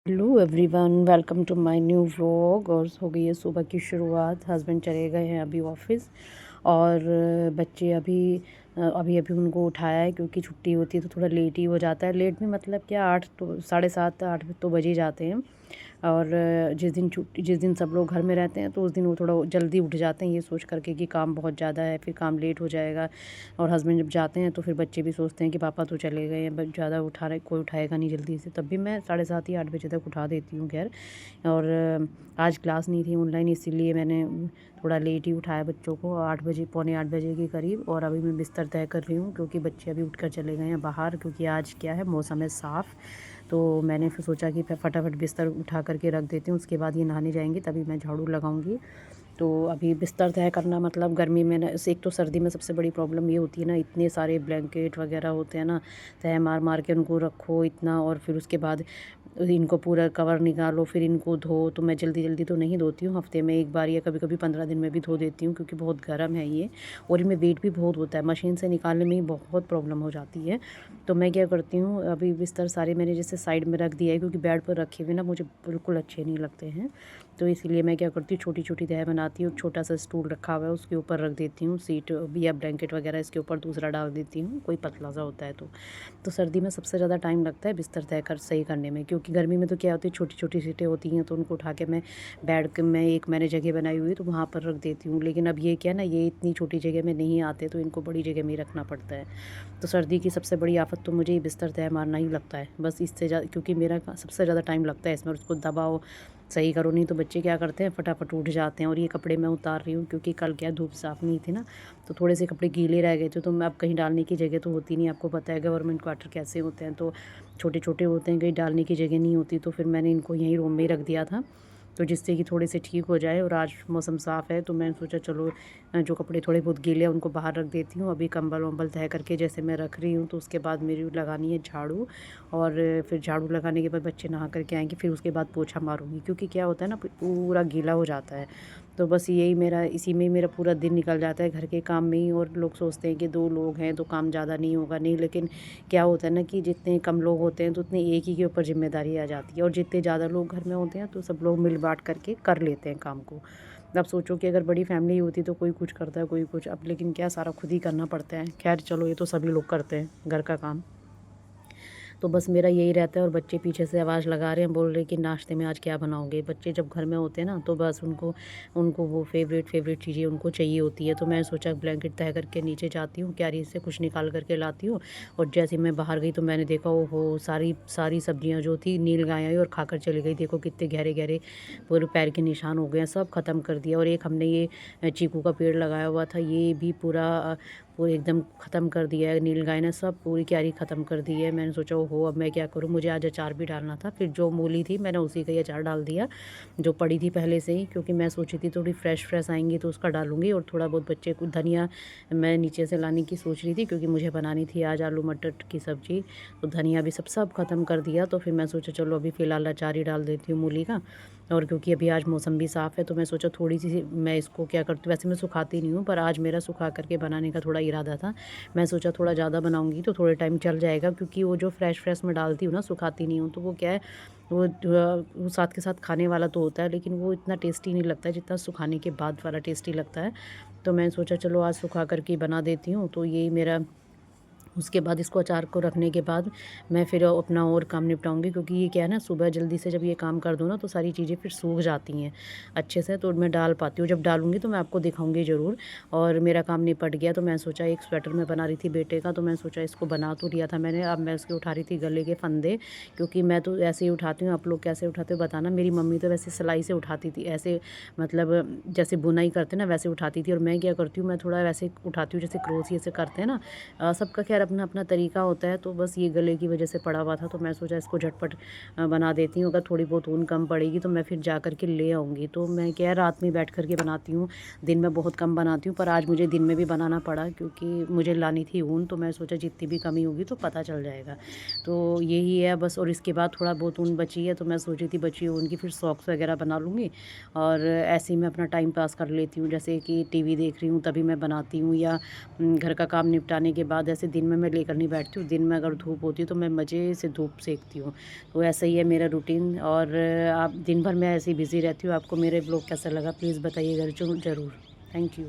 Hello everyone, welcome to my new vlog. और हो गई है सुबह की शुरुआत। हस्बैंड चले गए हैं अभी ऑफिस। और बच्चे अभी अभी अभी उनको उठाया है, क्योंकि छुट्टी होती है तो थोड़ा लेट ही हो जाता है। लेट में मतलब क्या, 8 तो 7:30 8 तो बज ही जाते हैं। और जिस दिन सब लोग घर में रहते हैं तो उस दिन वो थोड़ा जल्दी उठ जाते हैं, ये सोच करके कि काम बहुत ज़्यादा है, फिर काम लेट हो जाएगा। और हस्बैंड जब जाते हैं तो फिर बच्चे भी सोचते हैं कि पापा तो चले गए हैं, बट ज़्यादा उठा रहे, कोई उठाएगा नहीं जल्दी से। तब भी मैं 7:30 ही 8 बजे तक उठा देती हूँ खैर। और आज क्लास नहीं थी ऑनलाइन, इसीलिए मैंने थोड़ा लेट ही उठाया बच्चों को, 8 बजे, पौने 8 बजे के करीब। और अभी मैं बिस्तर तय कर रही हूँ, क्योंकि बच्चे अभी उठकर चले गए हैं बाहर, क्योंकि आज क्या है, मौसम है साफ़। तो मैंने फिर सोचा कि फटाफट बिस्तर उठा करके रख देती हूँ, उसके बाद ये नहाने जाएंगे तभी मैं झाड़ू लगाऊंगी। तो अभी बिस्तर तय करना मतलब गर्मी में ना, एक तो सर्दी में सबसे बड़ी प्रॉब्लम ये होती है ना, इतने सारे ब्लैंकेट वगैरह होते हैं ना, तह मार मार के उनको रखो इतना। और फिर उसके बाद इनको पूरा कवर निकालो, फिर इनको धो। तो मैं जल्दी जल्दी तो नहीं धोती हूँ, हफ्ते में एक बार या कभी कभी 15 दिन में भी धो देती हूँ, क्योंकि बहुत गर्म है ये। और इनमें वेट भी बहुत होता है, मशीन से निकालने में ही बहुत प्रॉब्लम हो जाती है। तो मैं क्या करती हूँ, अभी बिस्तर सारे मैंने जैसे साइड में रख दिया है, क्योंकि बेड पर रखे हुए ना मुझे बिल्कुल अच्छे नहीं लगते हैं। तो इसीलिए मैं क्या करती हूँ, छोटी छोटी तह बनाती हूँ, छोटा सा स्टूल रखा हुआ है उसके ऊपर रख देती हूँ, सीट या ब्लैंकेट वगैरह इसके ऊपर दूसरा डाल देती हूँ, कोई पतला सा होता है। तो सर्दी में सबसे ज़्यादा टाइम लगता है बिस्तर तय कर सही करने में, क्योंकि गर्मी में तो क्या होती है, छोटी छोटी सीटें होती हैं, तो उनको उठा के मैं बेड के में एक मैंने जगह बनाई हुई है तो वहाँ पर रख देती हूँ। लेकिन अब ये क्या ना, ये इतनी छोटी जगह में नहीं आते, तो इनको बड़ी जगह में ही रखना पड़ता है। तो सर्दी की सबसे बड़ी आफत तो मुझे बिस्तर तय मारना ही लगता है, बस इससे ज़्यादा, क्योंकि मेरा सबसे ज़्यादा टाइम लगता है इसमें। उसको दबाओ, सही करो, नहीं तो बच्चे क्या करते हैं, फटाफट उठ जाते हैं। और ये कपड़े मैं उतार रही हूँ, क्योंकि कल क्या धूप साफ़ नहीं थी ना, तो थोड़े से कपड़े गीले रह गए थे। तो मैं अब कहीं डालने की जगह तो होती नहीं, आपको पता है गवर्नमेंट क्वार्टर कैसे होते हैं, तो छोटे छोटे होते हैं, कहीं डालने की जगह नहीं होती। तो फिर मैंने इनको यहीं रूम में ही रख दिया था, तो जिससे कि थोड़े से ठीक हो जाए। और आज मौसम साफ़ है, तो मैंने सोचा चलो जो कपड़े थोड़े बहुत गीले हैं उनको बाहर रख देती हूँ। अभी कंबल वम्बल तह करके जैसे मैं रख रही हूँ, तो उसके बाद मेरी लगानी है झाड़ू। और फिर झाड़ू लगाने के बाद बच्चे नहा करके आएंगे, फिर उसके बाद पोछा मारूंगी, क्योंकि क्या होता है ना, पूरा गीला हो जाता है। तो बस यही मेरा, इसी में ही मेरा पूरा दिन निकल जाता है, घर के काम में ही। और लोग सोचते हैं कि 2 लोग हैं तो काम ज़्यादा नहीं होगा, नहीं, लेकिन क्या होता है ना कि जितने कम लोग होते हैं तो उतने एक ही के ऊपर जिम्मेदारी आ जाती है। और जितने ज़्यादा लोग घर में होते हैं तो सब लोग मिल बांट करके कर लेते हैं काम को। अब सोचो कि अगर बड़ी फैमिली होती तो कोई कुछ करता है, कोई कुछ, अब लेकिन क्या, सारा खुद ही करना पड़ता है। खैर चलो, ये तो सभी लोग करते हैं घर का काम। तो बस मेरा यही रहता है। और बच्चे पीछे से आवाज़ लगा रहे हैं, बोल रहे कि नाश्ते में आज क्या बनाओगे। बच्चे जब घर में होते हैं ना, तो बस उनको उनको वो फेवरेट चीज़ें उनको चाहिए होती है। तो मैं सोचा ब्लैंकेट तह करके नीचे जाती हूँ, क्यारी से कुछ निकाल करके लाती हूँ। और जैसे मैं बाहर गई तो मैंने देखा, ओहो, सारी सारी सब्जियाँ जो थी नील गाय आई और खाकर चली गई। देखो कितने गहरे गहरे पूरे पैर के निशान हो गए हैं, सब ख़त्म कर दिया। और एक हमने ये चीकू का पेड़ लगाया हुआ था, ये भी पूरा एकदम ख़त्म कर दिया है नील गाय ने, सब पूरी क्यारी ख़त्म कर दी है। मैंने सोचा ओहो, अब मैं क्या करूँ, मुझे आज अचार भी डालना था। फिर जो मूली थी मैंने उसी का ही अचार डाल दिया, जो पड़ी थी पहले से ही, क्योंकि मैं सोची थी थोड़ी फ्रेश फ्रेश आएंगी तो उसका डालूंगी। और थोड़ा बहुत बच्चे को धनिया मैं नीचे से लाने की सोच रही थी, क्योंकि मुझे बनानी थी आज आलू मटर की सब्ज़ी। तो धनिया भी सब ख़त्म कर दिया। तो फिर मैं सोचा चलो अभी फ़िलहाल अचार ही डाल देती हूँ मूली का। और क्योंकि अभी आज मौसम भी साफ़ है, तो मैं सोचा थोड़ी सी मैं इसको क्या करती हूँ, वैसे मैं सुखाती नहीं हूँ, पर आज मेरा सुखा करके बनाने का थोड़ा इरादा था। मैं सोचा थोड़ा ज़्यादा बनाऊंगी तो थोड़े टाइम चल जाएगा, क्योंकि वो जो फ्रेश फ्रेश मैं डालती हूँ ना, सुखाती नहीं हूँ, तो वो क्या है, वो साथ के साथ खाने वाला तो होता है, लेकिन वो इतना टेस्टी नहीं लगता है जितना सुखाने के बाद वाला टेस्टी लगता है। तो मैं सोचा चलो आज सुखा करके बना देती हूँ। तो यही मेरा, उसके बाद इसको अचार को रखने के बाद मैं फिर अपना और काम निपटाऊंगी, क्योंकि ये क्या है ना, सुबह जल्दी से जब ये काम कर दूँ ना तो सारी चीज़ें फिर सूख जाती हैं अच्छे से, तो मैं डाल पाती हूँ। जब डालूंगी तो मैं आपको दिखाऊंगी ज़रूर। और मेरा काम निपट गया, तो मैं सोचा एक स्वेटर मैं बना रही थी बेटे का, तो मैं सोचा इसको बना तो लिया था मैंने, अब मैं उसके उठा रही थी गले के फंदे, क्योंकि मैं तो ऐसे ही उठाती हूँ। आप लोग कैसे उठाते हो बताना। मेरी मम्मी तो वैसे सिलाई से उठाती थी, ऐसे मतलब जैसे बुनाई करते ना वैसे उठाती थी। और मैं क्या करती हूँ, मैं थोड़ा वैसे उठाती हूँ जैसे क्रोशिया से करते हैं ना। सबका खैर अपना अपना तरीका होता है। तो बस ये गले की वजह से पड़ा हुआ था, तो मैं सोचा इसको झटपट बना देती हूँ। अगर थोड़ी बहुत ऊन कम पड़ेगी तो मैं फिर जा कर के ले आऊँगी। तो मैं क्या रात में बैठ कर के बनाती हूँ, दिन में बहुत कम बनाती हूँ, पर आज मुझे दिन में भी बनाना पड़ा, क्योंकि मुझे लानी थी ऊन। तो मैं सोचा जितनी भी कमी होगी तो पता चल जाएगा। तो यही है बस। और इसके बाद थोड़ा बहुत ऊन बची है, तो मैं सोची थी बची ऊन की फिर सॉक्स वगैरह बना लूँगी। और ऐसे ही मैं अपना टाइम पास कर लेती हूँ, जैसे कि टीवी देख रही हूँ तभी मैं बनाती हूँ, या घर का काम निपटाने के बाद ऐसे दिन में में मैं लेकर नहीं बैठती हूँ। दिन में अगर धूप होती है तो मैं मज़े से धूप सेकती हूँ। तो ऐसा ही है मेरा रूटीन, और आप दिन भर मैं ऐसे ही बिज़ी रहती हूँ। आपको मेरे ब्लॉग कैसा लगा प्लीज़ बताइएगा ज़रूर। Thank you.